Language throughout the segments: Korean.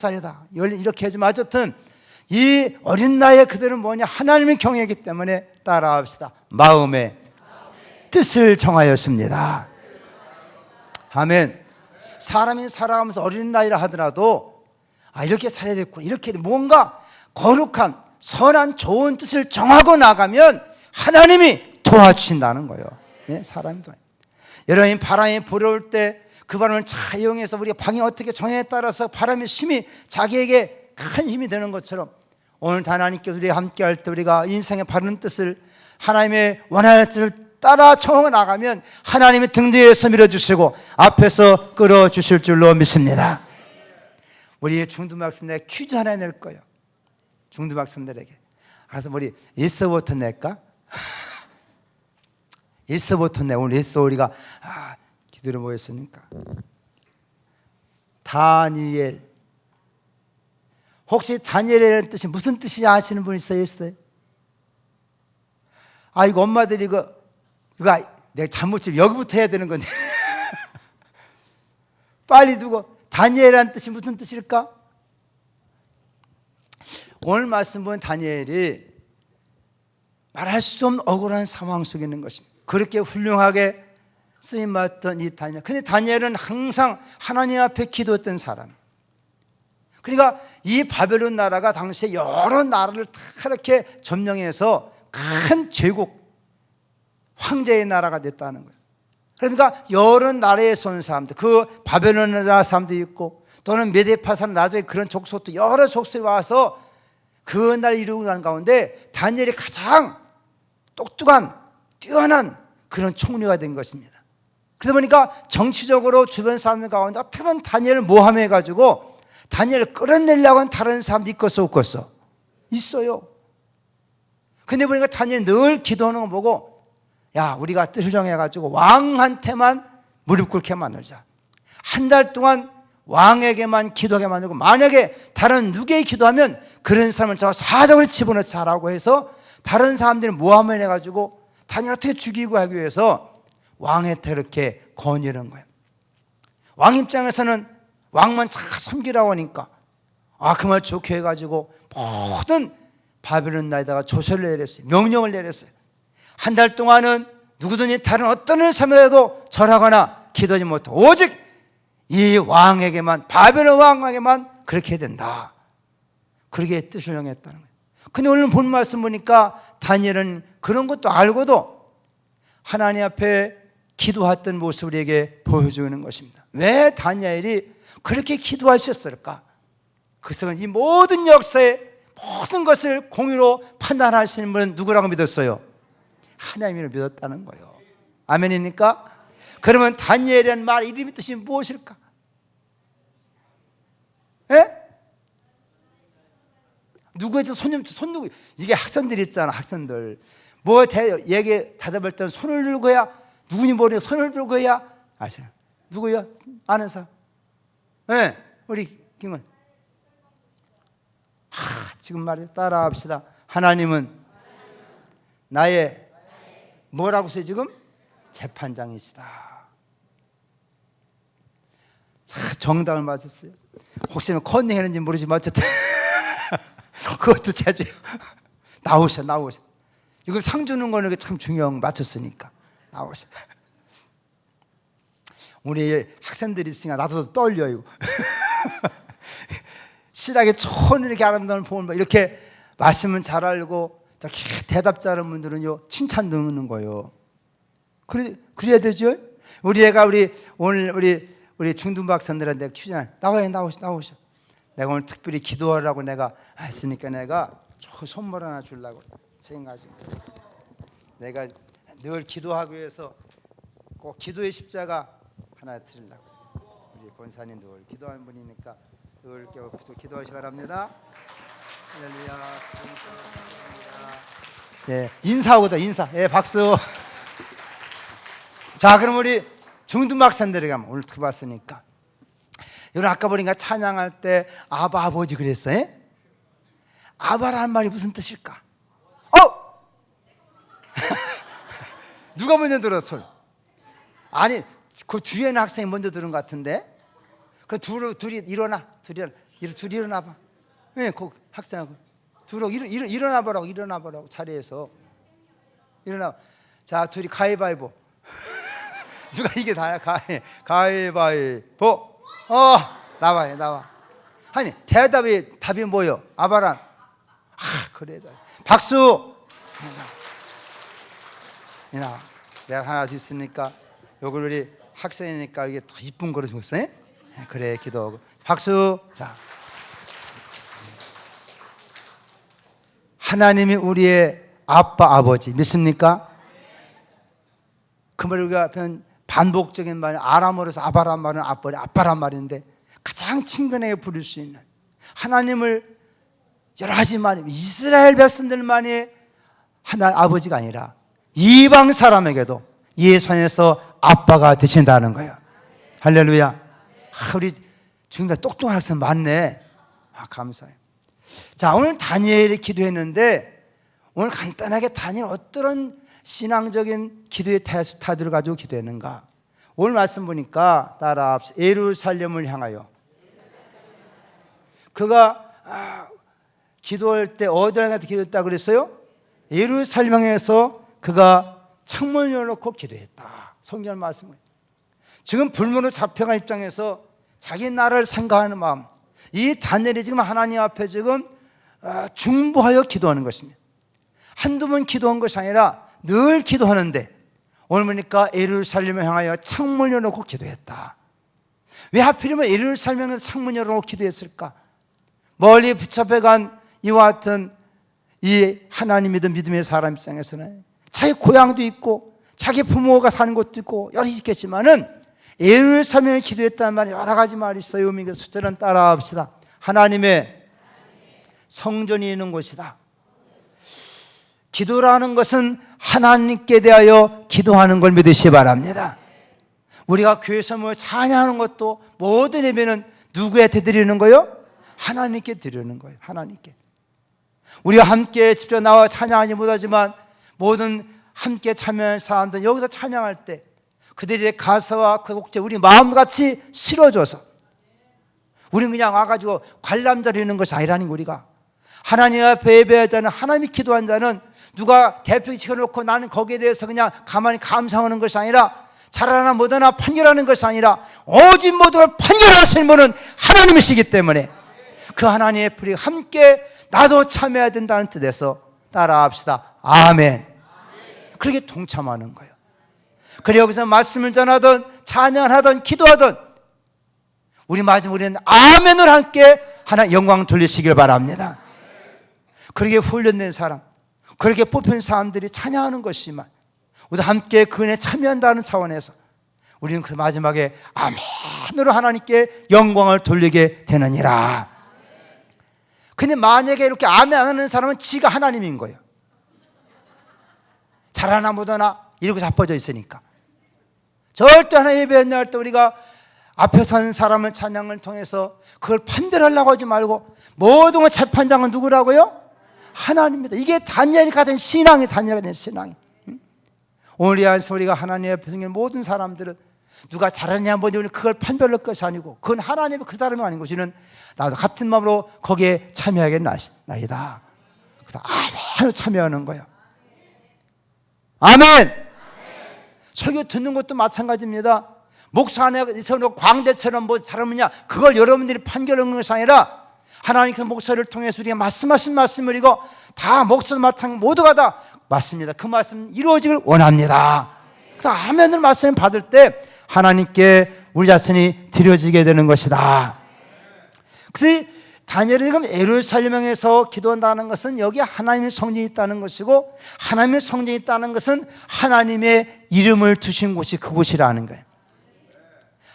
살이다 이렇게 하지만 어쨌든 이 어린 나이에 그들은 뭐냐? 하나님의 경외이기 때문에 따라합시다. 마음의 뜻을 정하였습니다. 아멘. 사람이 살아가면서 어린 나이라 하더라도 이렇게 살아야 되겠구나, 이렇게 뭔가 거룩한 선한 좋은 뜻을 정하고 나가면 하나님이 도와주신다는 거예요. 예, 사람이 도와요. 여러분, 바람이 불어올 때 그 바람을 잘 이용해서 우리가 방향 어떻게 정해에 따라서 바람의 힘이 자기에게 큰 힘이 되는 것처럼 오늘 하나님께서 우리가 함께 할 때 우리가 인생의 바른 뜻을, 하나님의 원하는 뜻을 따라 정하고 나가면 하나님의 등 뒤에서 밀어주시고 앞에서 끌어주실 줄로 믿습니다. 우리 중등학생들 퀴즈 하나 낼 거예요. 중등학생들에게. 그래서 우리 일서부터 낼까? 일서부터 내. 오늘 일서 우리가 기도를 모였으니까. 다니엘. 혹시 다니엘이라는 뜻이 무슨 뜻인지 아시는 분 있어요? 이거 엄마들이 이거 내가 잘못 좀 여기부터 해야 되는 건데. 빨리 두고. 다니엘이라는 뜻이 무슨 뜻일까? 오늘 말씀 보면 다니엘이 말할 수 없는 억울한 상황 속에 있는 것입니다. 그렇게 훌륭하게 쓰임받던 이 다니엘. 근데 다니엘은 항상 하나님 앞에 기도했던 사람. 그러니까 이 바벨론 나라가 당시에 여러 나라를 다 이렇게 점령해서 큰 제국, 황제의 나라가 됐다는 거예요. 그러니까 여러 나라에서 온 사람들, 그 바벨론 나라 사람도 있고 또는 메데파산 나중에 그런 족속도 여러 족속이 와서 그 날 이루고 난 가운데 다니엘이 가장 똑똑한 뛰어난 그런 총리가 된 것입니다. 그러다 보니까 정치적으로 주변 사람들 가운데 어떻게든 다니엘을 모함해가지고 다니엘을 끌어내려고 하는 다른 사람도 있겠어 없겠어? 있어요. 근데 보니까 다니엘이 늘 기도하는 거 보고 야, 우리가 뜻을 정해가지고 왕한테만 무릎 꿇게 만들자. 한 달 동안 왕에게만 기도하게 만들고 만약에 다른 누구에게 기도하면 그런 사람을 잡아 사적으로 집어넣자라고 해서 다른 사람들이 모함을 해가지고 다니엘 어떻게 죽이고 하기 위해서 왕한테 이렇게 건의하는 거예요. 왕 입장에서는 왕만 잘 섬기라고 하니까 그 말 좋게 해가지고 모든 바벨론 나라에다가 조서를 내렸어요. 명령을 내렸어요. 한 달 동안은 누구든지 다른 어떤 사람에도 절하거나 기도하지 못하고 오직 이 왕에게만, 바벨론 왕에게만 그렇게 해야 된다. 그렇게 뜻을 정했다는 거예요. 근데 오늘 본 말씀 보니까 다니엘은 그런 것도 알고도 하나님 앞에 기도했던 모습을 우리에게 보여주는 것입니다. 왜 다니엘이 그렇게 기도하셨을까? 그것은 이 모든 역사의 모든 것을 공유로 판단하시는 분은 누구라고 믿었어요? 하나님을 믿었다는 거예요. 아멘입니까? 그러면 다니엘이라는 말 이름의 뜻이 무엇일까? 예? 누구에서 손 누구? 이게 학생들 있잖아, 학생들. 얘기 대답할 때는 손을 들고 해야, 누구니 모르게 손을 들고 해야 아시나? 누구요? 아는 사람? 예, 우리 김은. 지금 말해 따라 합시다. 하나님은 나의 뭐라고 써요 지금? 재판장이시다. 참 정답을 맞았어요. 혹시 컨닝 했는지 모르지만 어쨌든 그것도 제주 나오셔. 이거 상 주는 거는 참 중요한 맞췄으니까 나오셔. 우리 학생들이 있으니까 나도 떨려 이거. 실하게 촌 이렇게 아름다운 보면 이렇게 말씀은 잘 알고 이렇게 대답 잘하는 분들은요 칭찬 듣는 거예요. 그래야 되죠. 우리 애가 오늘 우리 중등 박사들한테 퀴즈나 나오셔. 내가 오늘 특별히 기도하라고 내가 했으니까 내가 저 선물 하나 주려고 생각하시고 내가 늘 기도하기 위해서 꼭 기도의 십자가 하나 드리려고. 우리 권사님 늘 기도하는 분이니까 늘 기도하시기 바랍니다. 할렐루야. 예, 인사하고다 인사. 예, 박수. 자, 그럼 우리 중등 박사들에게 한번 오늘 들어봤으니까. 여러분 아까 보니까 찬양할 때 아바 아버지 그랬어요. 아바라는 말이 무슨 뜻일까? 누가 먼저 들었어? 아니 그 뒤에는 학생이 먼저 들은 것 같은데. 그 둘이 일어나. 둘이 일어나봐. 예, 그 학생하고 둘이 일어나보라고, 일어나보라고 자리에서 일어나. 자, 둘이 가위바위보. 누가 이게 다야? 가위바위보. 나와. 아니, 답이 뭐요? 아바란. 그래. 박수. 이나, 내가 하나 더 있으니까 요걸 우리 학생이니까 이게 더 이쁜 거로 줬어. 그래, 기도하고. 박수. 자, 하나님이 우리의 아빠, 아버지 믿습니까? 그 말을 우리가 반복적인 말이 아람어로서 아바란 말은 아빠란 말인데 가장 친근하게 부를 수 있는 하나님을 여러 가지 말 이스라엘 백성들만이 하나님 아버지가 아니라 이방 사람에게도 예수 안에서 아빠가 되신다는 거예요. 할렐루야. 우리 중간 똑똑한 학생 많네. 감사해요. 자, 오늘 다니엘이 기도했는데 오늘 간단하게 다니엘 어떤 신앙적인 기도의 태도를 가지고 기도했는가? 오늘 말씀 보니까 따라 예루살렘을 향하여 그가 기도할 때 어디를 향해서 기도했다 그랬어요? 예루살렘에서 그가 창문을 열어놓고 기도했다. 성경 말씀을 지금 불문으로 잡혀간 입장에서 자기 나라를 생각하는 마음, 이 다니엘이 지금 하나님 앞에 지금 중보하여 기도하는 것입니다. 한두 번 기도한 것이 아니라 늘 기도하는데 오늘 보니까 예루살렘을 향하여 창문을 열어놓고 기도했다. 왜 하필이면 예루살렘에서 창문을 열어놓고 기도했을까? 멀리 붙잡혀간 이와 같은 이 하나님 믿음의 사람 입장에서는 자기 고향도 있고 자기 부모가 사는 곳도 있고 여러 있겠지만은 예루살렘에 기도했다는 말이 여러 가지 말이 있어요. 의미가 숫자는 따라합시다. 하나님의 성전이 있는 곳이다. 기도라는 것은 하나님께 대하여 기도하는 걸 믿으시기 바랍니다. 우리가 교회에서 찬양하는 것도 모든 예배는 누구한테 드리는 거예요? 하나님께 드리는 거예요. 하나님께. 우리가 함께 직접 나와 찬양하지 못하지만 모든 함께 참여한 사람들 여기서 찬양할 때 그들의 가사와 그 곡제 우리 마음같이 실어줘서 우리는 그냥 와가지고 관람자리는 것이 아니라는 거. 우리가 하나님 앞에 예배하는 자는 하나님이 기도한 자는 누가 대표 시켜놓고 나는 거기에 대해서 그냥 가만히 감상하는 것이 아니라 잘하나 못하나 판결하는 것이 아니라 오직 모두를 판결하시는 분은 하나님이시기 때문에 그 하나님의 불이 함께 나도 참여해야 된다는 뜻에서 따라합시다. 아멘. 그렇게 동참하는 거예요. 그래 여기서 말씀을 전하든 찬양하든 기도하든 우리 마지막에 우리는 아멘을 함께 하나 영광 돌리시길 바랍니다. 그렇게 훈련된 사람, 그렇게 뽑힌 사람들이 찬양하는 것이지만 우리도 함께 그 은혜에 참여한다는 차원에서 우리는 그 마지막에 아멘으로 하나님께 영광을 돌리게 되느니라. 근데 만약에 이렇게 아멘 안 하는 사람은 지가 하나님인 거예요. 잘하나 못하나 이러고 자빠져 있으니까. 절대 하나 예배할 때 우리가 앞에 선 사람을 찬양을 통해서 그걸 판별하려고 하지 말고 모든 재판장은 누구라고요? 하나님입니다. 이게 다니엘이 가진 신앙이 다니엘이 가진 신앙이. 오늘 이 안에서 우리가 하나님 앞에 서는 모든 사람들은 누가 잘하느냐 뭐냐 그걸 판별할 것이 아니고 그건 하나님의 그 사람이 아닌 것이는 나도 같은 마음으로 거기에 참여하겠나이다. 아멘 참여하는 거예요. 아멘. 설교 듣는 것도 마찬가지입니다. 목사 안에서 광대처럼 뭐 잘하느냐 그걸 여러분들이 판결하는 것이 아니라 하나님께서 목사를 통해서 우리가 말씀하신 말씀을 이거 다 목사도 마찬가지 모두가 다 맞습니다. 그 말씀 이루어지길 원합니다. 그래서 아멘을 말씀 받을 때 하나님께 우리 자신이 드려지게 되는 것이다. 그래서 다니엘이 지금 예루살렘에서 기도한다는 것은 여기 하나님의 성전이 있다는 것이고 하나님의 성전이 있다는 것은 하나님의 이름을 두신 곳이 그곳이라는 거예요.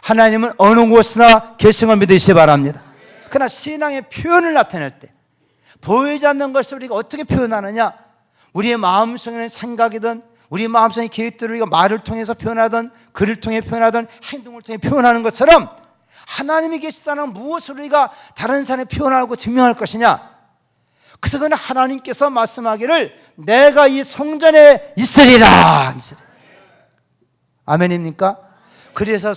하나님은 어느 곳이나 계신 걸 믿으시기 바랍니다. 그러나 신앙의 표현을 나타낼 때 보이지 않는 것을 우리가 어떻게 표현하느냐, 우리의 마음속에는 생각이든 우리 마음속의 계획들을 우리가 말을 통해서 표현하든 글을 통해 표현하든 행동을 통해 표현하는 것처럼 하나님이 계시다는 무엇을 우리가 다른 사람에 표현하고 증명할 것이냐. 그래서 그는 하나님께서 말씀하기를 내가 이 성전에 있으리라. 아멘입니까? 그래서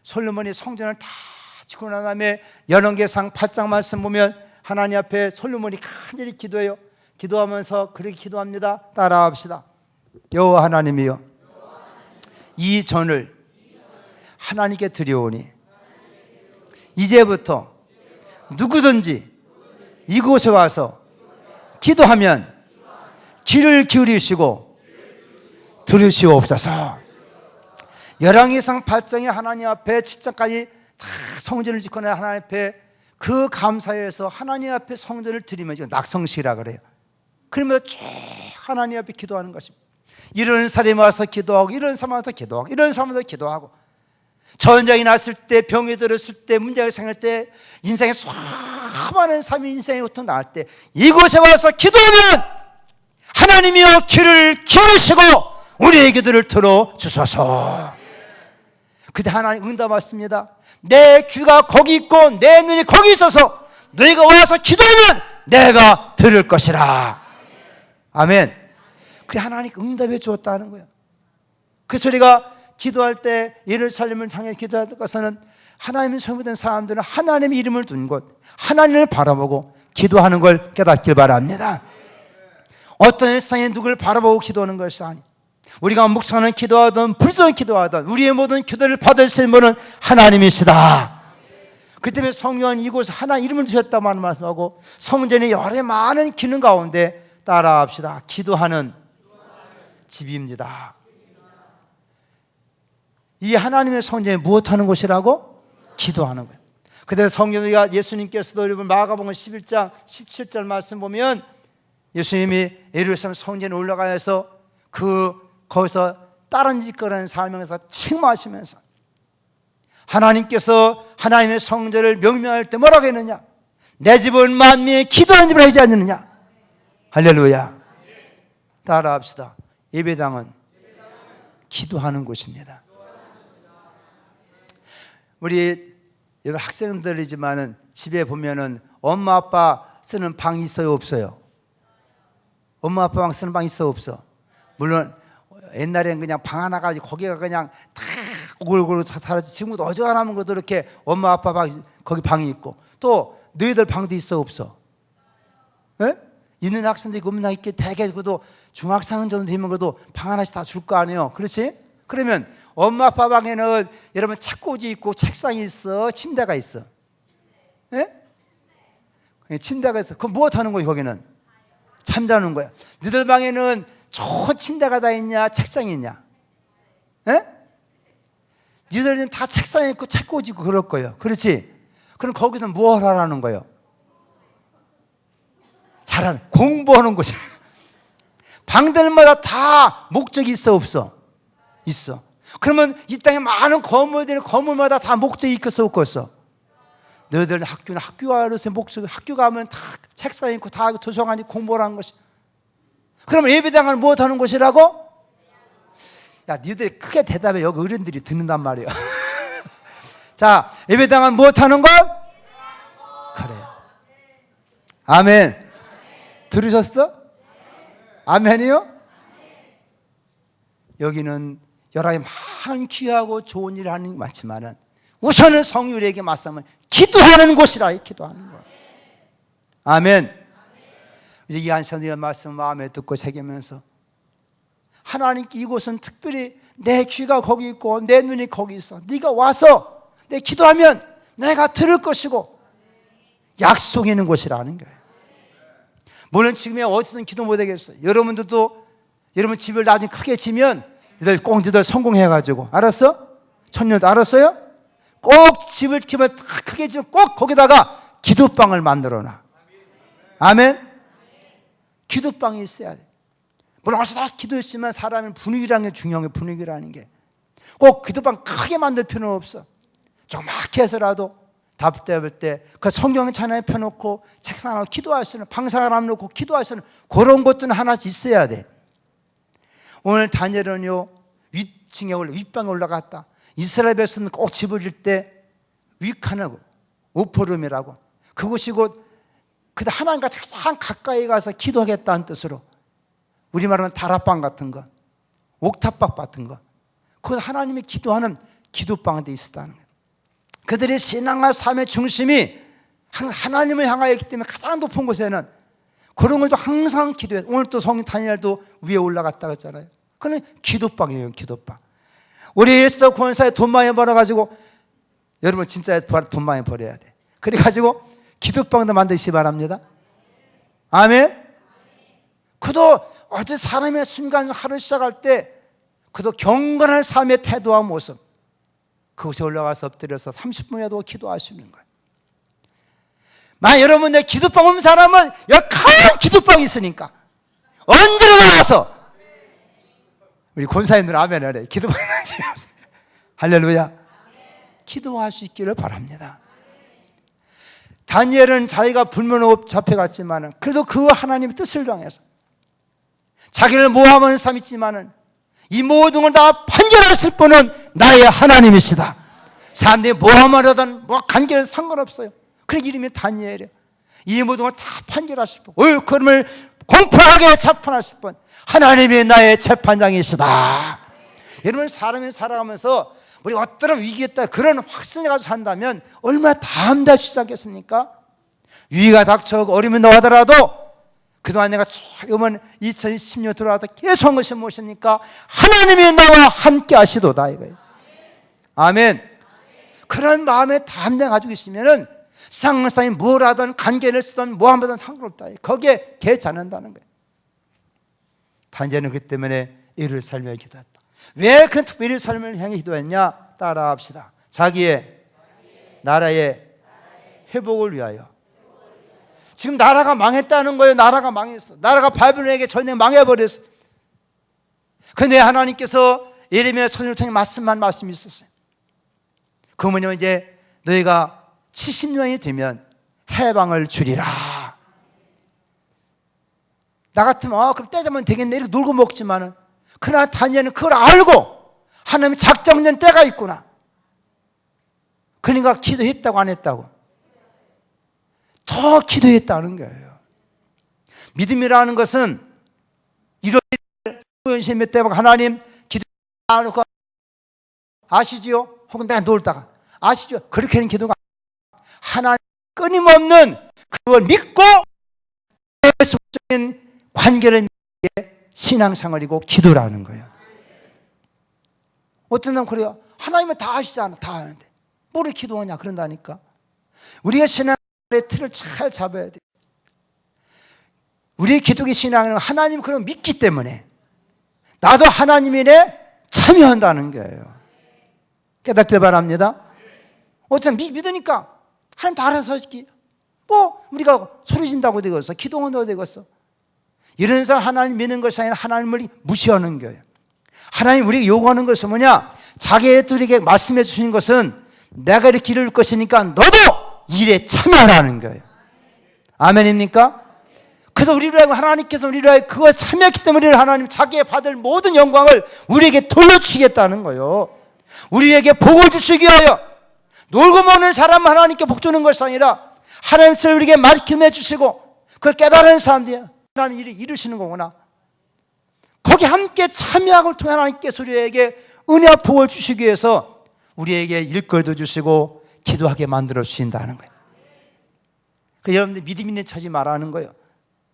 솔로몬이 성전을 다 지고 난 다음에 열왕기상 8장 말씀 보면 하나님 앞에 솔로몬이 간절히 기도해요. 기도하면서 그렇게 기도합니다. 따라합시다. 여호와 하나님이여, 이 전을 하나님께 드려오니 이제부터 누구든지 이곳에 와서 기도하면 귀를 기울이시고 들으시옵소서. 열왕기상 8장에 하나님 앞에 7장까지 다 성전을 짓고 나 하나님 앞에 그 감사에서 하나님 앞에 성전을 드리면 지금 낙성식이라 그래요. 그러면 쭉 하나님 앞에 기도하는 것입니다. 이런 사람이 와서 기도하고, 이런 사람이 와서 기도하고, 이런 사람이 와서 기도하고, 전쟁이 났을 때, 병이 들었을 때, 문제가 생길 때, 인생에 수많은 삶이 인생에 고통 나올 때 이곳에 와서 기도하면 하나님이여 귀를 기울이시고 우리의 기도를 들어주소서. 그때 하나님 응답하십니다. 내 귀가 거기 있고 내 눈이 거기 있어서 너희가 와서 기도하면 내가 들을 것이라. 아멘. 그래 하나님 응답해 주었다는 거예요. 그래서 우리가 기도할 때 예루살렘을 향해 기도할 것은 하나님의 소유된 사람들은 하나님의 이름을 둔 곳, 하나님을 바라보고 기도하는 걸 깨닫길 바랍니다. 어떤 일상에 누구를 바라보고 기도하는 것이 아니, 우리가 묵상하는 기도하든 불성의 기도하든 우리의 모든 기도를 받으실 분은 하나님이시다. 그 때문에 성경은 이곳에 하나님 이름을 두셨다고 말씀하고 성전의 여러 많은 기능 가운데 따라합시다. 기도하는 집입니다. 이 하나님의 성전에 무엇하는 곳이라고? 기도하는 거예요. 그래서 성경이가 예수님께서도 여러분 마가복음 11장 17절 말씀 보면 예수님이 예루살렘 성전에 올라가서 거기서 다른 짓거리는 삶에서 책망하시면서 하나님께서 하나님의 성전을 명명할 때 뭐라고 했느냐? 내 집은 만민의 기도하는 집을 하지 않느냐? 할렐루야. 따라합시다. 예배당은 기도하는 곳입니다. 우리 학생들이지만은 집에 보면은 엄마 아빠 쓰는 방이 있어요, 없어요? 엄마 아빠 방 쓰는 방 있어, 없어? 물론 옛날엔 그냥 방 하나 가지고 거기가 그냥 다 오글오글 살았지. 지금도 어지간하면 것도 이렇게 엄마 아빠 방 거기 방이 있고 또 너희들 방도 있어, 없어? 예? 있는 학생도 있고 없는 학생도 있고 대개 그도 중학생 정도 되면 그래도 방 하나씩 다 줄 거 아니에요, 그렇지? 그러면 엄마 아빠 방에는 여러분 책꽂이 있고 책상이 있어, 침대가 있어. 예? 침대가 있어. 그럼 무엇 하는 거예요? 거기는 잠자는 거야. 너희들 방에는 좋은 침대가 다 있냐, 책상이 있냐? 예? 너희들은 다 책상이 있고 책꽂이 있고 그럴 거예요, 그렇지? 그럼 거기서 뭘 하라는 거예요? 잘하는, 공부하는 곳이. 방들마다 다 목적이 있어, 없어? 있어. 그러면 이 땅에 많은 건물들이 건물마다 다 목적이 있겠어, 없겠어? 너희들 학교는 학교로서의 목적, 학교 가면 다 책상이 있고 다 도서관이 공부를 하는 것이. 그러면 예배당은 무엇 하는 곳이라고? 야, 너희들이 크게 대답해. 여기 어른들이 듣는단 말이에요. 자, 예배당은 무엇 하는 곳? 그래요. 아멘. 들으셨어? 아멘이요? 여기는 여러 가지 많은 귀하고 좋은 일을 하는 게 많지만은 우선은 성유리에게 맞서면 기도하는 곳이라. 기도하는 곳. 아멘. 이 안선의 말씀 마음에 듣고 새기면서 하나님께 이곳은 특별히 내 귀가 거기 있고 내 눈이 거기 있어. 네가 와서 내 기도하면 내가 들을 것이고 약속이 있는 곳이라는 거예요. 물론 지금에 어디서든 기도 못하겠어요. 여러분들도 여러분 집을 나중에 크게 지면 너희들 성공해가지고, 알았어? 천년도 알았어요? 꼭 집을 지면 크게 지면 꼭 거기다가 기도방을 만들어놔. 아멘? 기도방이 있어야 돼. 물론 어디서 다 기도했지만 사람의 분위기라는 게 중요한 게, 분위기라는 게. 꼭 기도방 크게 만들 필요는 없어. 조그맣게 해서라도 답답할 때 그 성경 찬양에 펴놓고 책상하고 기도할 수 있는, 방상을 안 놓고 기도할 수 있는 그런 것들은 하나씩 있어야 돼. 오늘 다니엘은요, 윗층에 윗방에 올라갔다. 이스라엘에서는 꼭 집을 질 때 윗하나고 우포름이라고, 그곳이 곧 그때 하나님과 가장 가까이 가서 기도하겠다는 뜻으로, 우리말로는 다락방 같은 거, 옥탑방 같은 거, 그곳 하나님이 기도하는 기도방에 있었다는 거예요. 그들의 신앙과 삶의 중심이 하나님을 향하여 있기 때문에 가장 높은 곳에는 그런 걸도 항상 기도해요. 오늘 또 성령 다니엘도 위에 올라갔다 했잖아요. 그는 기도방이에요. 기도방. 우리 에스더 권사에 돈 많이 벌어가지고, 여러분 진짜 돈 많이 벌어야 돼. 그래가지고 기도방도 만드시기 바랍니다. 아멘. 그도 어떤 사람의 순간 하루 시작할 때 그도 경건한 삶의 태도와 모습, 그곳에 올라가서 엎드려서 30분이라도 기도할 수 있는 거예요. 만약 여러분 내 기도방 온 사람은 여기 큰 기도방이 있으니까 언제나 나와서 우리 권사님들 아멘 하래. 기도방에 나오세요. 할렐루야. 기도할 수 있기를 바랍니다. 다니엘은 자기가 불문으로 잡혀갔지만 그래도 그 하나님의 뜻을 당해서 자기를 모함하는 사람이 있지만 이 모든 걸 다 판결하실 분은 나의 하나님이시다. 사람들이 모함하려던 뭐 관계는 상관없어요. 그 이름이 다니엘이에요. 이 모든 걸 다 판결하실 분, 옳음을 공평하게 재판하실 분, 하나님이 나의 재판장이시다. 여러분 사람이 살아가면서 우리 어떤 위기에 있다 그런 확신을 가지고 산다면 얼마나 담대할 수 있겠습니까? 위기가 닥쳐오고 어려움이 나오더라도 그동안 내가 쭉 이번 2010년 들어와서 계속 한 것이 무엇입니까? 하나님이 나와 함께 하시도다 이거예요. 아멘. 그런 마음에 담대 가지고 있으면은 상사이 뭘 하든 관계를 쓰든 뭐 하든 상관없다. 거기에 개의치 않는다는 거예요. 다니엘은 그 때문에 이를 살며 기도했다. 왜 그 특별히 삶을 향해 기도했냐? 따라합시다. 자기의 나라의 회복을 위하여. 지금 나라가 망했다는 거예요. 나라가 망했어. 나라가 바벨론에게 전에 망해버렸어. 근데 하나님께서 예레미야 선지자를 통해 말씀이 있었어요. 그 뭐냐면 이제 너희가 70년이 되면 해방을 주리라. 나 같으면 그럼 때 되면 되겠네 이렇게 놀고 먹지만은, 그러나 다니엘은 그걸 알고 하나님의 작정된 때가 있구나. 그러니까 기도했다고 안 했다고? 더 기도했다는 거예요. 믿음이라는 것은 이런 연신 몇 때마다 하나님 기도 안 하고 아시지요? 혹은 내가 놀다가 아시죠? 그렇게 하는 기도가 하나님 끊임없는 그걸 믿고 속적인 관계를 맺는 신앙생활이고 기도라는 거예요. 어떤 사람은 그래요. 하나님은 다 아시잖아. 다 아는데 뭐를 기도하냐 그런다니까. 우리가 신앙의 틀을 잘 잡아야 돼요. 우리의 기독의 신앙은 하나님 그걸 믿기 때문에 나도 하나님 일에 참여한다는 거예요. 깨닫길 바랍니다. 어쩌면 믿으니까 하나님 다 알아서 하시기. 뭐 우리가 소리 진다고 되겠어? 기도한다고 되겠어? 이런 사람 하나님 믿는 것이 아니라 하나님을 무시하는 거예요. 하나님 우리에게 요구하는 것은 뭐냐? 자기들에게 말씀해 주시는 것은 내가 이렇게 길을 줄 것이니까 너도 일에 참여하라는 거예요. 아멘입니까? 그래서 우리를 하나님께서 우리를 그거 참여했기 때문에 하나님 자기의 받을 모든 영광을 우리에게 돌려주시겠다는 거예요. 우리에게 복을 주시기 위하여 놀고 먹는 사람 하나님께 복 주는 것이 아니라 하나님께서 우리에게 말씀해 주시고 그걸 깨달은 사람들이 하나님 일을 이루시는 거구나. 거기 함께 참여함을 통해 하나님께서 우리에게 은혜와 복을 주시기 위해서 우리에게 일거리도 주시고 기도하게 만들어 주신다는 거예요. 그래서 여러분들 믿음 있는 처지 말라는 거예요.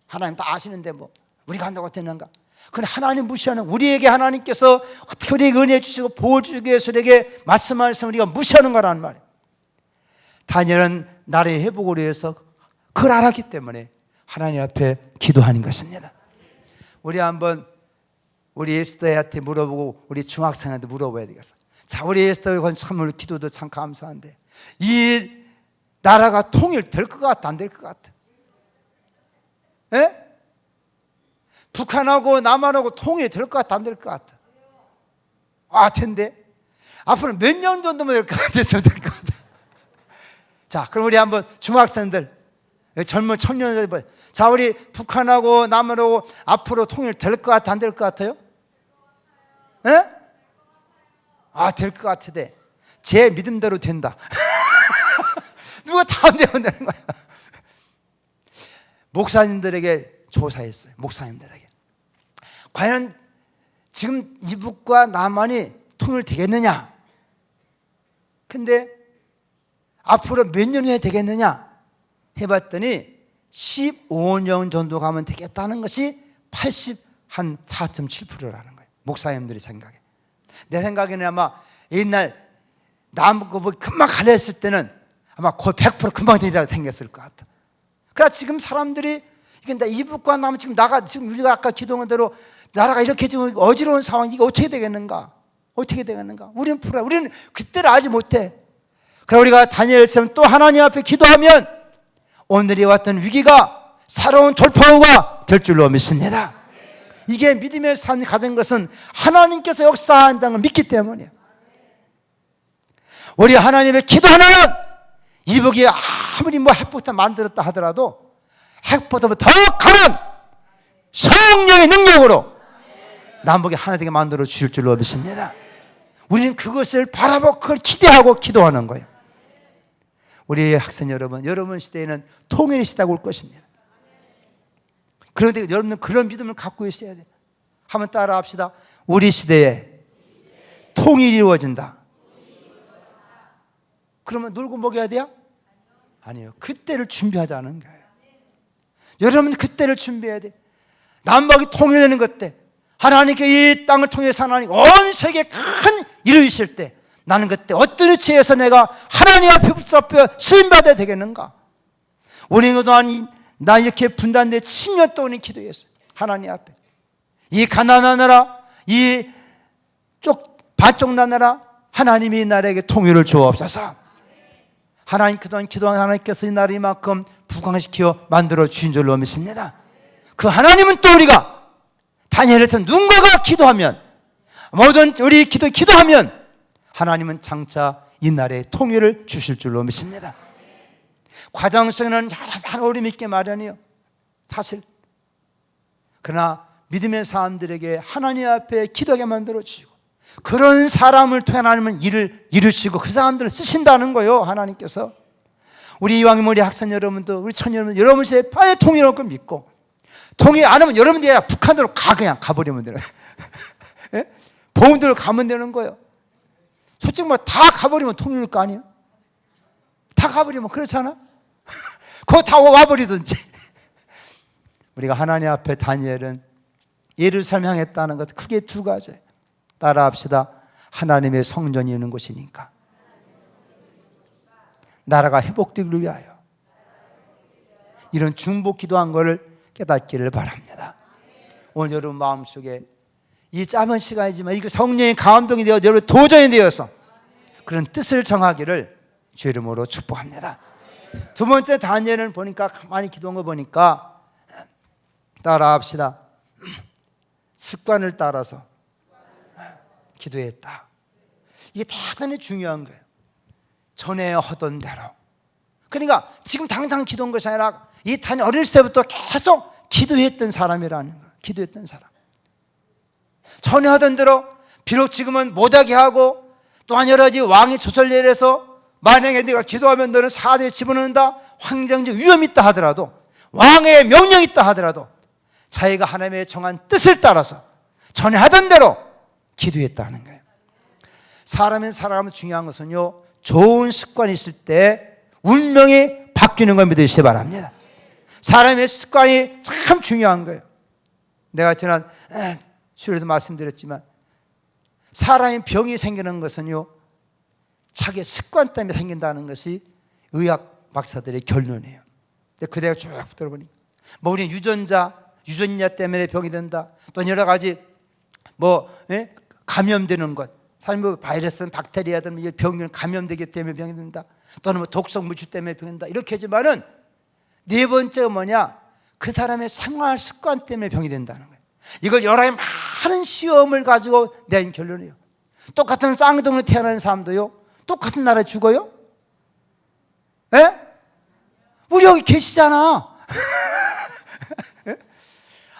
하나님 다 아시는데 뭐 우리가 한다고 됐는가? 그건 하나님 무시하는, 우리에게 하나님께서 어떻게 우리에게 은혜 주시고 복을 주기 위해서 우리에게 말씀하셔서 우리가 무시하는 거라는 말이에요. 다니엘은 나라의 회복을 위해서 그걸 알았기 때문에 하나님 앞에 기도하는 것입니다. 우리 한번 우리 에스더한테 물어보고 우리 중학생한테 물어봐야 되겠어. 자, 우리 에스더의 건 참 기도도 참 감사한데 이 나라가 통일될 것 같아, 안 될 것 같아? 예? 북한하고 남한하고 통일이 될 것 같아, 안 될 것 같아? 아, 텐데 앞으로 몇 년 정도면 될 것 같아서 될 것 같아. 자, 그럼 우리 한번 중학생들, 젊은 청년들, 자, 우리 북한하고 남한하고 앞으로 통일될 것 같아, 안 될 것 같아요? 예? 아, 될 것 같으대. 제 믿음대로 된다. 누가 다 안 되면 되는 거야. 목사님들에게 조사했어요. 목사님들에게 과연 지금 이북과 남한이 통일되겠느냐? 근데 앞으로 몇 년 후에 되겠느냐 해봤더니 15년 정도 가면 되겠다는 것이 84.7%라는 거예요. 목사님들이 생각에. 내 생각에는 아마 옛날 나무 금방 갈렸을 때는 아마 거의 100% 금방 되리라고 생겼을 것 같아. 그러나 지금 사람들이 이게 이북과 남 지금 지금 우리가 아까 기도한 대로 나라가 이렇게 지금 어지러운 상황, 이게 어떻게 되겠는가? 어떻게 되겠는가? 우리는 불안. 우리는 그때를 알지 못해. 그러나 우리가 다니엘처럼 또 하나님 앞에 기도하면 오늘이 왔던 위기가 새로운 돌파구가 될 줄로 믿습니다. 이게 믿음의 삶이 가진 것은 하나님께서 역사한다는 걸 믿기 때문이에요. 우리 하나님의 기도 하나는 이북이 아무리 핵폭탄 만들었다 하더라도 핵폭탄보다 더 강한 성령의 능력으로 남북이 하나 되게 만들어 주실 줄로 믿습니다. 우리는 그것을 바라보고 그걸 기대하고 기도하는 거예요. 우리 학생 여러분 시대에는 통일의 시대가 올 것입니다. 그런데 여러분은 그런 믿음을 갖고 있어야 돼요. 한번 따라 합시다. 우리 시대에 통일이 이루어진다. 그러면 놀고 먹여야 돼요? 아니요. 그때를 준비하자는 거예요. 여러분 그때를 준비해야 돼요. 남북이 통일되는 것 때, 하나님께 이 땅을 통해서 하나님 온 세계에 큰 일을 이실 때, 나는 그때 어떤 위치에서 내가 하나님 앞에 붙잡혀 쓰임받아야 되겠는가? 우리는 그동안 나 이렇게 분단돼 10년 동안 기도했어요. 하나님 앞에 이 가난한 나라, 이 반쪽 나라, 하나님이 이 나라에게 통일을 주옵소서. 하나님 그동안 기도한 하나님께서 이 나라를 이만큼 부강시켜 만들어 주신 줄로 믿습니다. 그 하나님은 또 우리가 다니엘에서 누군가가 기도하면, 모든 우리 기도하면 하나님은 장차 이 나라의 통일을 주실 줄로 믿습니다. 과정 속에는 여러 어려움이 있게 마련이에요. 사실. 그러나 믿음의 사람들에게 하나님 앞에 기도하게 만들어 주시고, 그런 사람을 통해 하나님은 일을 이루시고 그 사람들을 쓰신다는 거예요. 하나님께서. 우리 이왕이면 우리 학생 여러분도, 우리 청년 여러분, 여러분 시대에 빨리 통일할 걸 믿고, 통일 안 하면 여러분들이 북한으로 그냥 가버리면 돼요. 예? 보험대로 가면 되는 거예요. 솔직히 다 가버리면 통일일 거 아니에요? 다 가버리면 그렇잖아? 그거 다 와버리든지. 우리가 하나님 앞에 다니엘은 예루살렘 향했다는 것 크게 두 가지. 따라합시다. 하나님의 성전이 있는 곳이니까. 나라가 회복되기를 위하여. 이런 중복 기도한 것을 깨닫기를 바랍니다. 오늘 여러분 마음속에 이 짧은 시간이지만 이거 성령의 감동이 되어 여러분 도전이 되어서 그런 뜻을 정하기를 주의 이름으로 축복합니다. 두 번째 다니엘은 보니까 가만히 기도한 거 보니까 따라합시다. 습관을 따라서 기도했다. 이게 대단히 중요한 거예요. 전에 하던 대로. 그러니까 지금 당장 기도한 것이 아니라 이 다니엘 어릴 때부터 계속 기도했던 사람이라는 거예요. 기도했던 사람. 전에 하던 대로 비록 지금은 못하게 하고 또한 여러 가지 왕의 조설 내려서 만약에 네가 기도하면 너는 사대에 집어넣는다, 환경적 위험이 있다 하더라도, 왕의 명령이 있다 하더라도 자기가 하나님의 정한 뜻을 따라서 전에 하던 대로 기도했다는 거예요. 사람은 살아가면 중요한 것은요, 좋은 습관이 있을 때 운명이 바뀌는 걸 믿으시기 바랍니다. 사람의 습관이 참 중요한 거예요. 내가 지난 수요일에도 말씀드렸지만 사람의 병이 생기는 것은요, 자기 습관 때문에 생긴다는 것이 의학 박사들의 결론이에요. 그대가 쭉 들어보니까 우리 유전자 때문에 병이 된다. 또 여러 가지 감염되는 것, 사람이 바이러스든 박테리아든 병이 감염되기 때문에 병이 된다. 또는 독성 물질 때문에 병이 된다. 이렇게 하지만은 네 번째가 뭐냐? 그 사람의 생활 습관 때문에 병이 된다는 거예요. 이걸 여러 많은 시험을 가지고 낸 결론이에요. 똑같은 쌍둥이로 태어난 사람도요, 똑같은 나라에 죽어요? 예? 우리 여기 계시잖아.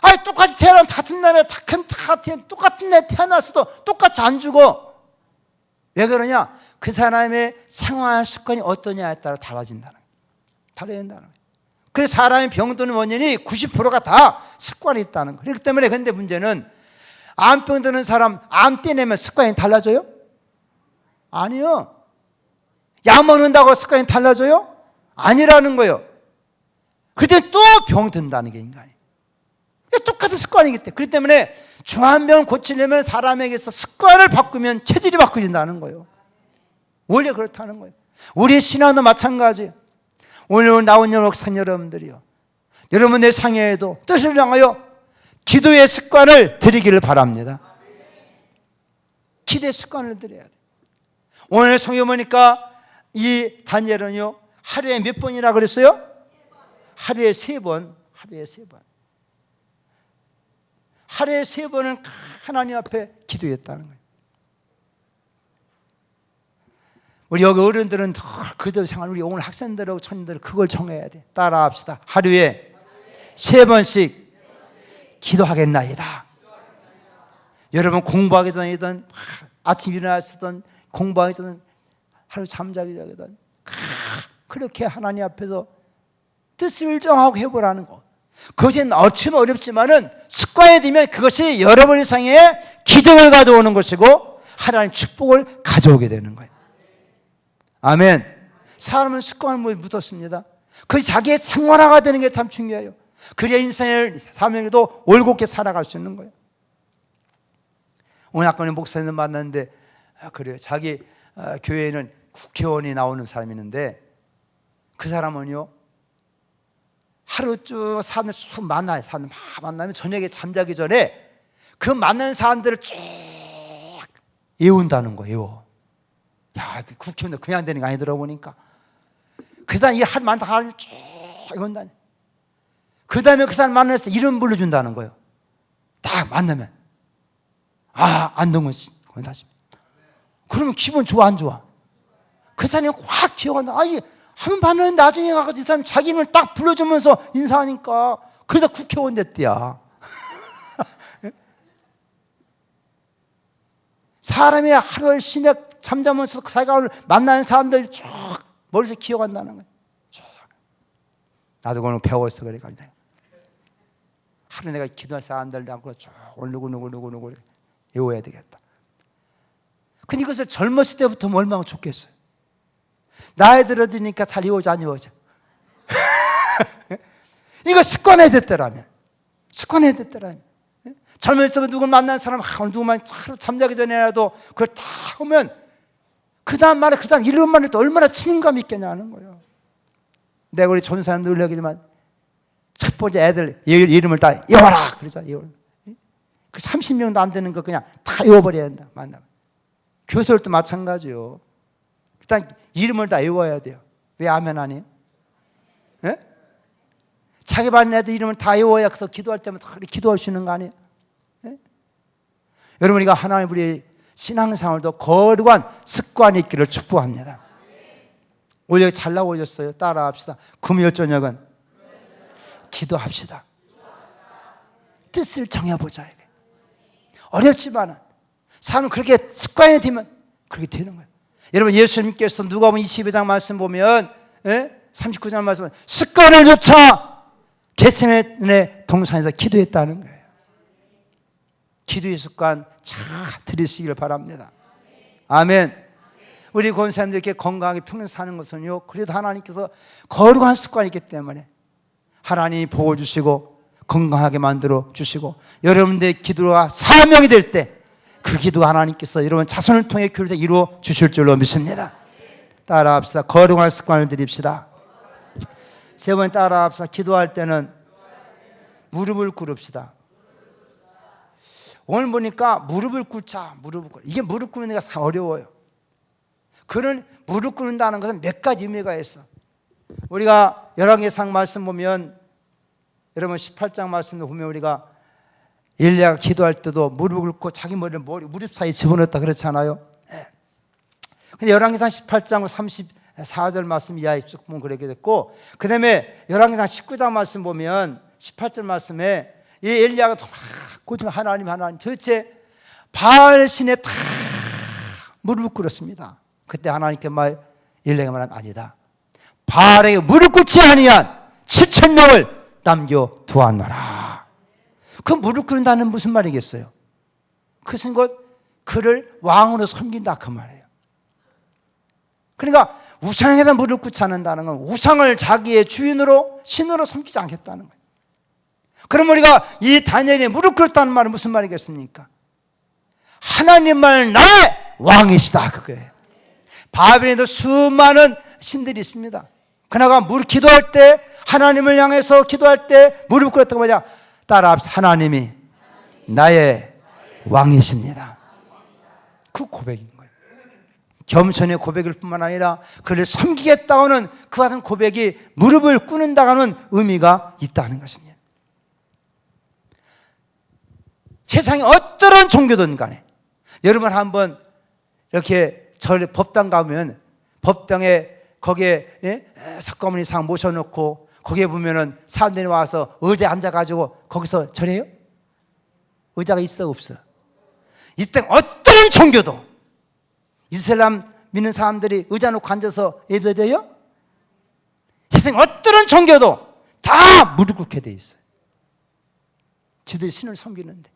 아니, 똑같이 태어나면 같은 나라에 똑같은 데 태어났어도 똑같이 안 죽어. 왜 그러냐? 그 사람의 생활 습관이 어떠냐에 따라 달라진다는 거예요. 달라진다는 거예요. 그래서 사람의 병드는 원인이 90%가 다 습관이 있다는 거예요. 그렇기 때문에 근데 문제는 암병 드는 사람 암 떼내면 습관이 달라져요? 아니요. 약 먹는다고 습관이 달라져요? 아니라는 거예요. 그때 또 병 든다는 게 인간이. 똑같은 습관이기 때문에. 그렇기 때문에 중한병을 고치려면 사람에게서 습관을 바꾸면 체질이 바뀌어진다는 거예요. 원래 그렇다는 거예요. 우리의 신앙도 마찬가지예요. 오늘 나온 목사님 여러분들이요, 여러분의 상해에도 뜻을 향하여 기도의 습관을 들이기를 바랍니다. 기도의 습관을 들여야 돼요. 오늘 성경 보니까 이 다니엘은요, 하루에 몇 번이나 그랬어요? 하루에 3번. 하루에 3번. 하루에 3번은 하나님 앞에 기도했다는 거예요. 우리 여기 어른들은 그대로 생활, 우리 오늘 학생들하고 청년들 그걸 정해야 돼. 따라합시다. 하루에 3번씩 기도하겠나이다. 여러분 공부하기 전이든 아침 일어났든 공부하기 전이든 하루 잠자기 전이든 그렇게 하나님 앞에서 뜻을 정하고 해보라는 거. 그것이 어찌나 어렵지만은 습관이 되면 그것이 여러분 이상의 기적을 가져오는 것이고 하나님 축복을 가져오게 되는 거예요. 아멘. 사람은 습관을 묻었습니다. 그것이 자기의 생활화가 되는 게 참 중요해요. 그래야 인생을 사명에도 올곧게 살아갈 수 있는 거예요. 오늘 아까 목사님 만났는데 그래요. 자기 교회에는 국회의원이 나오는 사람이 있는데 그 사람은요, 하루 쭉 사람들 쭉 만나요. 사람들 막 만나면 저녁에 잠자기 전에 그 만나는 사람들을 쭉 외운다는 거예요. 야, 국회의원도 그냥 되는 거 아니 들어보니까. 그 다음에 이 많다 사람을 쭉 외운다니. 그 다음에 그 사람 만났을 때 이름 불러준다는 거예요. 딱 만나면. 아, 안동은 다시. 그러면 기분 좋아, 안 좋아? 그 사람이 확 기억한다. 아니, 한번 봤는데 나중에 가서 이 사람이 자기 이름을 딱 불러주면서 인사하니까 그래서 국회의원 됐대야. 사람이 하루 열심히 잠자면서 자기가 오늘 만나는 사람들 쭉 머릿속에 기억한다는 거예요. 쭉. 나도 오늘 배웠어. 그래. 하루 내가 기도할 사람들 않고 쭉 누구 외워야 되겠다. 근데 이것을 젊었을 때부터 얼마나 좋겠어요. 나이 들어지니까 잘 외워져 안 외워져? 이거 습관해야 됐더라면. 젊었을 때부터 누굴 만난 사람 오늘 누구만 하루 잠자기 전에라도 그걸 다 하면 그 다음 말에 그 다음 이름만 해도 얼마나 친감이 있겠냐는 거예요. 내가 우리 좋은 사람 늘 얘기지만 첫 번째 애들 이름을 다 외워라 그러잖아. 그 30명도 안 되는 거 그냥 다 외워버려야 한다. 만나면 교사들도 마찬가지요. 일단 이름을 다 외워야 돼요. 왜 아멘 안 해요? 예? 자기 반 애들 이름을 다 외워야 그래서 기도할 때마다 기도할 수 있는 거 아니에요? 예? 여러분, 우리가 하나님 우리 신앙생활도 거룩한 습관이 있기를 축복합니다. 오늘 잘 나오셨어요. 따라합시다. 금요일 저녁은 기도합시다. 뜻을 정해보자. 어렵지만은 사람은 그렇게 습관이 되면 그렇게 되는 거예요. 여러분, 예수님께서 누가복음 22장 말씀 보면 39장 말씀 보면 습관을 쫓아 겟세마네 동산에서 기도했다는 거예요. 기도의 습관 잘 들으시길 바랍니다. 아멘. 우리 권사님들 이렇게 건강하게 평생 사는 것은요, 그래도 하나님께서 거룩한 습관이 있기 때문에 하나님이 보호 주시고 건강하게 만들어 주시고 여러분들의 기도가 사명이 될 때 그 기도 하나님께서 여러분 자손을 통해 교회에서 이루어 주실 줄로 믿습니다. 따라합시다. 거룩한 습관을 들입시다. 세 번 따라합시다. 기도할 때는 무릎을 꿇읍시다. 오늘 보니까 무릎을 꿇자, 무릎을 꿇자. 이게 무릎 꿇는 데가 어려워요. 그런 무릎 꿇는다는 것은 몇 가지 의미가 있어. 우리가 열왕기상 말씀 보면 여러분 18장 말씀도 보면 우리가 엘리야가 기도할 때도 무릎을 꿇고 자기 머리를 무릎 사이에 집어넣었다 그렇잖아요. 근데 열왕기상 18장 34절 말씀 이하에 쭉 보면 그렇게 됐고, 그 다음에 열왕기상 19장 말씀 보면 18절 말씀에 이 엘리야가 고통 하나님 도대체 바알 신에 다 무릎을 꿇었습니다. 그때 하나님께 엘리야가 말하면 아니다. 바알에게 무릎 꿇지 아니한 7,000명을 남겨 두었노라. 그 무릎 꿇는다는 무슨 말이겠어요? 그것은 곧 그를 왕으로 섬긴다 그 말이에요. 그러니까 우상에다 무릎 꿇지 않는다는 건 우상을 자기의 주인으로 신으로 섬기지 않겠다는 거예요. 그럼 우리가 이 다니엘이 무릎 꿇었다는 말은 무슨 말이겠습니까? 하나님만 나의 왕이시다, 그거예요. 바벨론에도 수많은 신들이 있습니다. 그나가 무릎 기도할 때, 하나님을 향해서 기도할 때 무릎 꿇었다고 뭐냐? 따라합시다. 하나님이 나의 왕이십니다. 그 고백인 거예요. 겸손의 고백일 뿐만 아니라 그를 섬기겠다고는 그 같은 고백이 무릎을 꿇는다는 의미가 있다는 것입니다. 세상에 어떠한 종교든 간에 여러분 한번 이렇게 법당 가면 법당에 거기에 석가모니상 모셔놓고 거기에 보면은 사람들이 와서 의자에 앉아가지고 거기서 절해요? 의자가 있어 없어? 이때 어떤 종교도 이슬람 믿는 사람들이 의자 놓고 앉아서 예배도 돼요? 세상에 어떤 종교도 다 무릎 꿇게 돼 있어요. 지들이 신을 섬기는데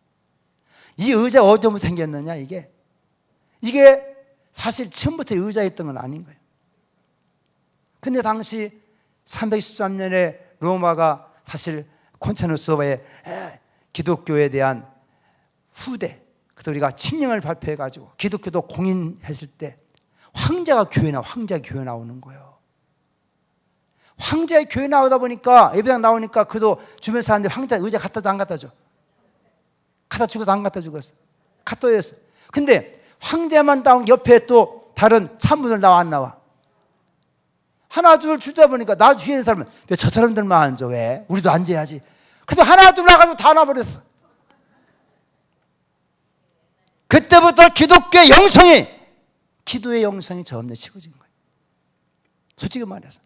이 의자가 어디부터 생겼느냐? 이게 사실 처음부터 의자였던 건 아닌 거예요. 근데 당시 313년에 로마가 사실 콘스탄티노스의 기독교에 대한 후대, 그래서 우리가 칙령을 발표해가지고 기독교도 공인했을 때 황제가 교회 나오는 거예요. 황제가 교회 나오다 보니까 예배당 나오니까 그래도 주변 사람들이 황제 의자 갖다 줘 안 갖다 줘? 갖다 주고도 안 갖다 주겠어? 갖다 줬어. 근데 황제만 나온 옆에 또 다른 참모들 나와 안 나와? 하나 둘 주다 보니까 나 뒤에 있는 사람은 왜 저 사람들만 앉아? 왜? 우리도 앉아야지. 그래서 하나 둘 나가지고 다 놔버렸어. 그때부터 기독교의 영성이, 기도의 영성이 점점 식어진 거예요. 솔직히 말해서.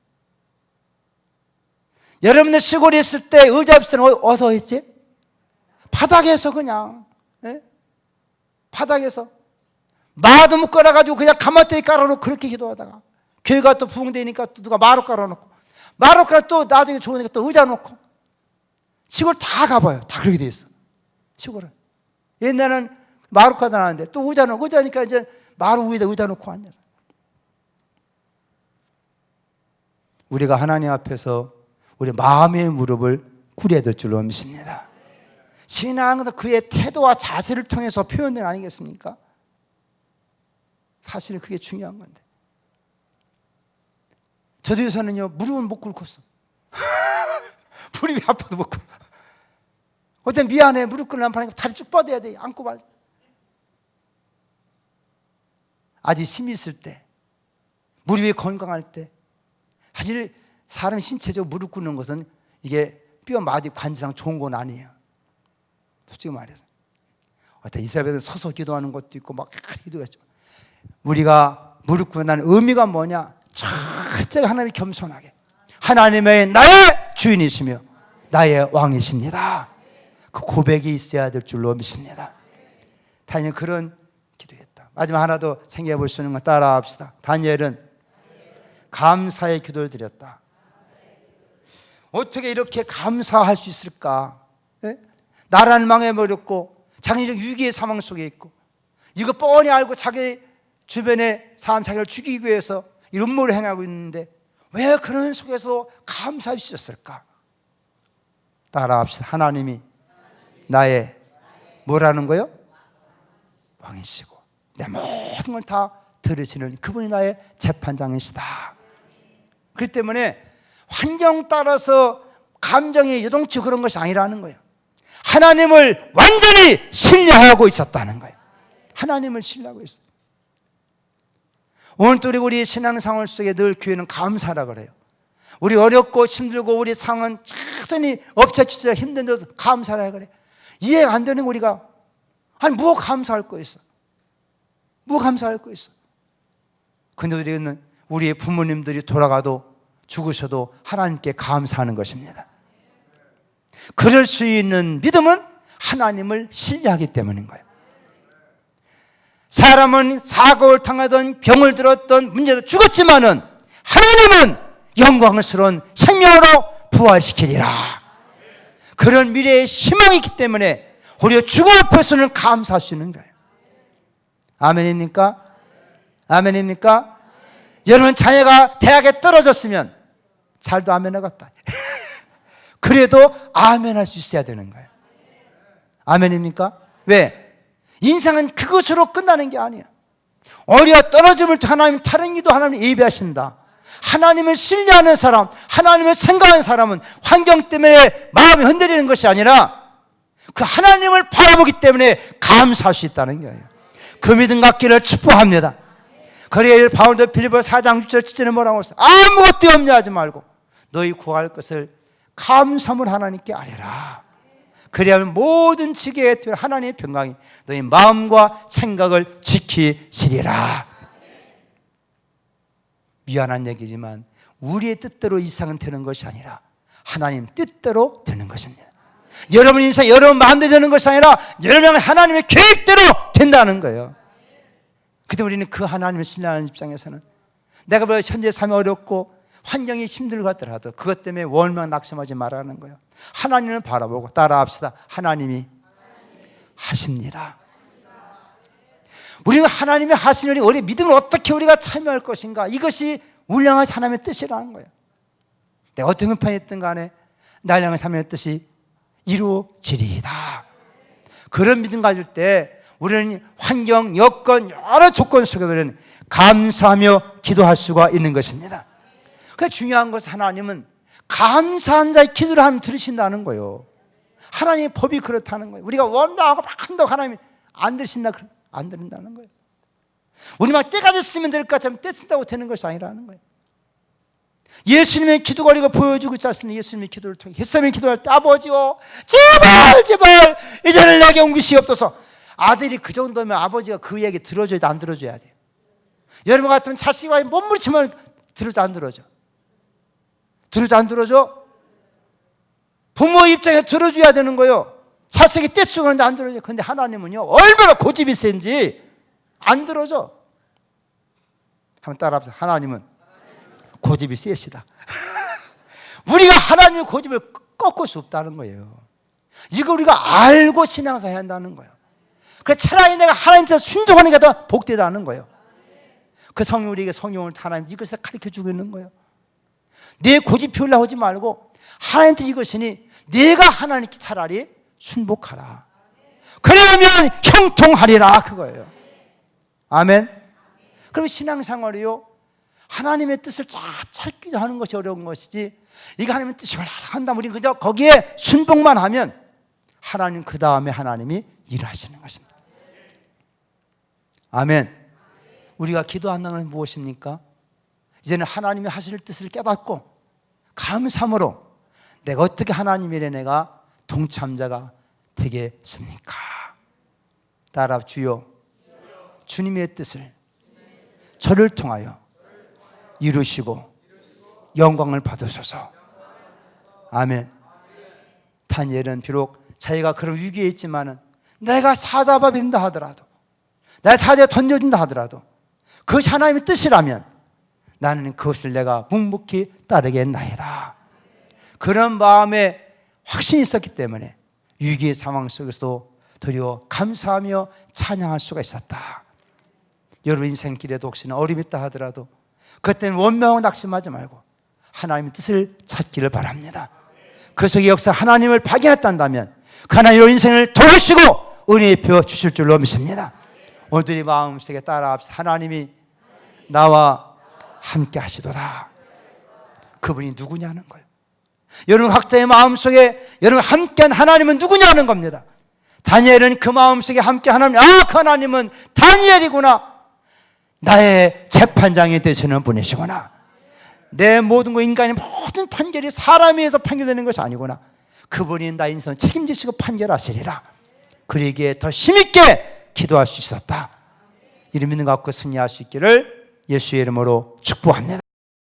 여러분들 시골에 있을 때 의자 없을 때는 어디서 했지? 바닥에서 그냥, 바닥에서 마도 못 깔아가지고 그냥 가마대기 깔아놓고 그렇게 기도하다가 교회가 또 부흥되니까 또 누가 마루 깔아놓고 마루 깔아 또 나중에 좋으니까 또 의자 놓고 시골 다 가봐요. 다 그렇게 돼 있어. 시골은 옛날에는 마루 깔아 놨는데 또 의자 놓고 의자니까 이제 마루 위에다 의자 놓고 앉아서 우리가 하나님 앞에서 우리 마음의 무릎을 꿇어야 될 줄로 믿습니다. 신앙은 그의 태도와 자세를 통해서 표현된 아니겠습니까? 사실은 그게 중요한 건데 저도 요새는요 무릎은 못 꿇겠어. 무릎이 아파도 못 꿇어. 어떤 미안해 무릎 꿇으려면 하니까 다리 쭉 뻗어야 돼. 안고 봐. 아직 힘이 있을 때 무릎이 건강할 때 사실 사람 신체적으로 무릎 꿇는 것은 이게 뼈 마디 관지상 좋은 건 아니에요. 솔직히 말해서 어떤 이스라엘에서 서서 기도하는 것도 있고 막 기도했지만 우리가 무릎 꿇는다는 의미가 뭐냐? 철저히 하나님이 겸손하게 하나님의 나의 주인이시며 나의 왕이십니다. 그 고백이 있어야 될 줄로 믿습니다. 다니엘은 그런 기도했다. 마지막 하나 더 생각해 볼 수 있는 건 따라 합시다. 다니엘은 감사의 기도를 드렸다. 어떻게 이렇게 감사할 수 있을까? 나라는 망해버렸고 장기적 위기의 상황 속에 있고 이거 뻔히 알고 자기 주변의 사람 자기를 죽이기 위해서 이 음모를 행하고 있는데 왜 그런 속에서 감사할 수 있었을까? 따라합시다. 하나님이 나의 뭐라는 거요? 왕이시고 내 모든 걸 다 들으시는 그분이 나의 재판장이시다. 그렇기 때문에 환경 따라서 감정이 요동치고 그런 것이 아니라는 거예요. 하나님을 완전히 신뢰하고 있었다는 거예요. 하나님을 신뢰하고 있어요. 오늘 또 우리 신앙생활 속에 늘 교회는 감사라 그래요. 우리 어렵고 힘들고 우리 상은 여전히 업체취지가 힘든데도 감사라 그래. 이해가 안 되는 우리가 아니 뭐 감사할 거 있어? 뭐 감사할 거 있어? 근데 우리는 우리의 부모님들이 돌아가도 죽으셔도 하나님께 감사하는 것입니다. 그럴 수 있는 믿음은 하나님을 신뢰하기 때문인 거예요. 사람은 사고를 당하던 병을 들었던 문제도 죽었지만은 하나님은 영광스러운 생명으로 부활시키리라. 그런 미래의 희망이 있기 때문에 우리가 죽음 앞에서는 감사할 수 있는 거예요. 아멘입니까? 아멘입니까? 여러분 자녀가 대학에 떨어졌으면 잘도 아멘 하겠다. 그래도 아멘 할 수 있어야 되는 거예요. 아멘입니까? 왜? 인생은 그것으로 끝나는 게 아니에요. 어리가 떨어짐을 하나님 다른 기도 하나님 예비하신다. 하나님을 신뢰하는 사람, 하나님을 생각하는 사람은 환경 때문에 마음이 흔들리는 것이 아니라 그 하나님을 바라보기 때문에 감사할 수 있다는 거예요. 그 믿음 갖기를 축복합니다. 그래야 바울도 빌립보서 4장 6절 7절에 뭐라고 했어요? 아무것도 염려하지 말고 너희 구할 것을 감사함을 하나님께 아뢰라. 그래야만 모든 지계에 하나님의 평강이 너희 마음과 생각을 지키시리라. 미안한 얘기지만 우리의 뜻대로 이상은 되는 것이 아니라 하나님 뜻대로 되는 것입니다. 여러분 인생 여러분 마음대로 되는 것이 아니라 여러분 하나님의 계획대로 된다는 거예요. 그때 우리는 그 하나님을 신뢰하는 입장에서는 내가 뭐 현재 삶이 어렵고 환경이 힘들고 하더라도 그것 때문에 원망 낙심하지 말라는 거예요. 하나님을 바라보고 따라합시다. 하나님이 하십니다. 우리가 하나님이 하시는 우리 믿음을 어떻게 우리가 참여할 것인가, 이것이 우리 향한 하나님의 뜻이라는 거예요. 내가 어떤 형편이 있든 간에 나를 향한 하나님의 뜻이 이루어지리이다. 그런 믿음 가질 때 우리는 환경, 여건, 여러 조건 속에서는 감사하며 기도할 수가 있는 것입니다. 그 중요한 것은 하나님은 감사한 자의 기도를 하면 들으신다는 거예요. 하나님의 법이 그렇다는 거예요. 우리가 원망하고 막 한다고 하나님이 안 들으신다, 안 들은다는 거예요. 우리 막 때가 됐으면 될 것 같으면 때 쓴다고 되는 것이 아니라는 거예요. 예수님의 기도거리가 보여주고 있지 않습니까? 예수님의 기도를 통해 겟세마네 기도할 때 아버지요 제발 이제는 내게 옮기시옵소서. 아들이 그 정도면 아버지가 그 얘기 들어줘야 돼, 안 들어줘야 돼요? 여러분 같으면 자식과 몸부림치면 들어줘, 안 들어줘? 들어줘, 안 들어줘? 부모 입장에 들어줘야 되는 거예요. 자식이 떼쓰고 하는데 안 들어줘. 근데 하나님은요 얼마나 고집이 센지 안 들어줘. 한번 따라합시다. 하나님은 고집이 세시다. 우리가 하나님의 고집을 꺾을 수 없다는 거예요. 이거 우리가 알고 신앙생활 한다는 거예요. 그 차라리 내가 하나님께서 순종하는 게 더 복되다는 거예요. 그 성령 우리에게 성령을 하나님 이것을 가르쳐주고 있는 거예요. 내 고집 피우려고 하지 말고 하나님께 이것이니 내가 하나님께 차라리 순복하라. 그러면 형통하리라, 그거예요. 아멘. 그럼 신앙생활이요 하나님의 뜻을 잘 찾기 하는 것이 어려운 것이지, 이거 하나님의 뜻을 한다면 우리 그저 거기에 순복만 하면 하나님 그 다음에 하나님이 일하시는 것입니다. 아멘. 우리가 기도한다는 것은 무엇입니까? 이제는 하나님이 하실 뜻을 깨닫고 감사함으로 내가 어떻게 하나님 일에 내가 동참자가 되겠습니까? 따라 주여 주님의 뜻을 저를 통하여 이루시고 영광을 받으소서. 아멘. 다니엘은 비록 자기가 그런 위기에 있지만은 내가 사자밥이 된다 하더라도, 내가 사자에 던져진다 하더라도 그것이 하나님의 뜻이라면 나는 그것을 내가 묵묵히 따르겠나이다. 그런 마음에 확신이 있었기 때문에 위기의 상황 속에서도 도리어 감사하며 찬양할 수가 있었다. 여러분 인생길에도 혹시나 어려움이 있다 하더라도 그때는 원망하고 낙심하지 말고 하나님의 뜻을 찾기를 바랍니다. 그 속에 역사 하나님을 발견했단다면 그 하나님의 인생을 도우시고 은혜의 표 주실 줄로 믿습니다. 오늘도 이 마음속에 따라합시다. 하나님이 나와 함께 하시도다. 그분이 누구냐는 거예요. 여러분 각자의 마음속에 여러분 함께한 하나님은 누구냐는 겁니다. 다니엘은 그 마음속에 함께 하나님, 그 하나님은 다니엘이구나. 나의 재판장이 되시는 분이시구나. 내 모든 것, 인간의 모든 판결이 사람에 의해서 판결되는 것이 아니구나. 그분이 나의 인생을 책임지시고 판결하시리라. 그러기에 더 힘있게 기도할 수 있었다. 이런 믿음 갖고 승리할 수 있기를 예수의 이름으로 축복합니다.